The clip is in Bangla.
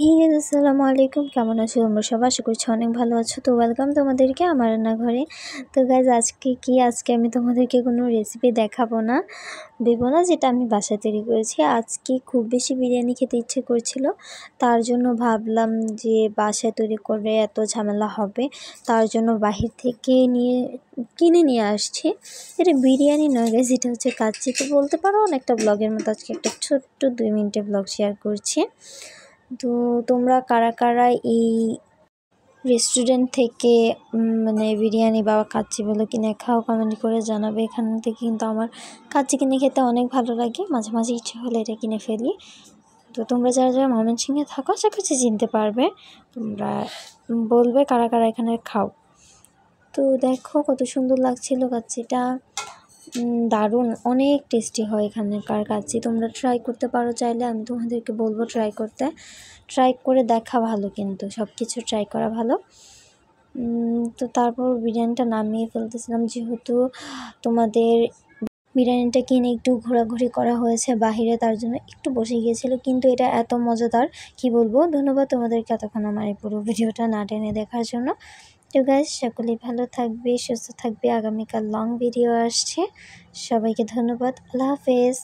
আসসালামু আলাইকুম, কেমন আছো তোমরা সবাই? আশা করছি অনেক ভালো আছো। তো ওয়েলকাম তোমাদেরকে আমার রান্নাঘরে। তো গাইজ আজকে আমি তোমাদেরকে কোনো রেসিপি দেখাবো না, যেটা আমি বাসায় তৈরি করেছি। আজকে খুব বেশি বিরিয়ানি খেতে ইচ্ছে করছিল, তার জন্য ভাবলাম যে বাসায় তৈরি করে এত ঝামেলা হবে, তার জন্য বাহির থেকে কিনে নিয়ে আসছি। এটা বিরিয়ানি নয় গাইজ, এটা হচ্ছে কাচ্চি। তো বলতে পারো অনেকটা ব্লগের মতো আজকে একটা ছোট্ট 2 মিনিটের ব্লগ শেয়ার করছি। তো তোমরা কারা কারা এই রেস্টুরেন্ট থেকে বিরিয়ানি বা কাচ্চি বলে কিনে খাও, কমেন্ট করে জানাবে। এখান থেকে কিন্তু আমার কাচ্চি কিনে খেতে অনেক ভালো লাগে, মাঝে মাঝে ইচ্ছে হলে এটা কিনে ফেলি। তো তোমরা যারা যারা ময়মনসিংহে থাকো আশা করছি চিনতে পারবে। তোমরা বলবে কারা কারা এখানে খাও। তো দেখো কত সুন্দর লাগছিল কাচ্চিটা, দারুণ, অনেক টেস্টি হয় এখানকার কাচ্চি। তোমরা ট্রাই করতে পারো চাইলে, আমি তোমাদেরকে বলবো ট্রাই করে দেখা ভালো, কিন্তু সব কিছু ট্রাই করা ভালো। তো তারপর বিরিয়ানিটা নামিয়ে ফেলতেছিলাম, যেহেতু তোমাদের বিরিয়ানিটা কিনে একটু ঘোরাঘুরি করা হয়েছে বাহিরে, তার জন্য একটু বসে গিয়েছিল, কিন্তু এটা এত মজাদার কি বলবো। ধন্যবাদ তোমাদেরকে এতক্ষণ আমার এই পুরো ভিডিওটা না টেনে দেখার জন্য। তো গাইস, সকলেই ভালো থাকবে, সুস্থ থাকবে। আগামীকাল লং ভিডিও আসছে। সবাইকে ধন্যবাদ। আল্লাহ হাফেজ।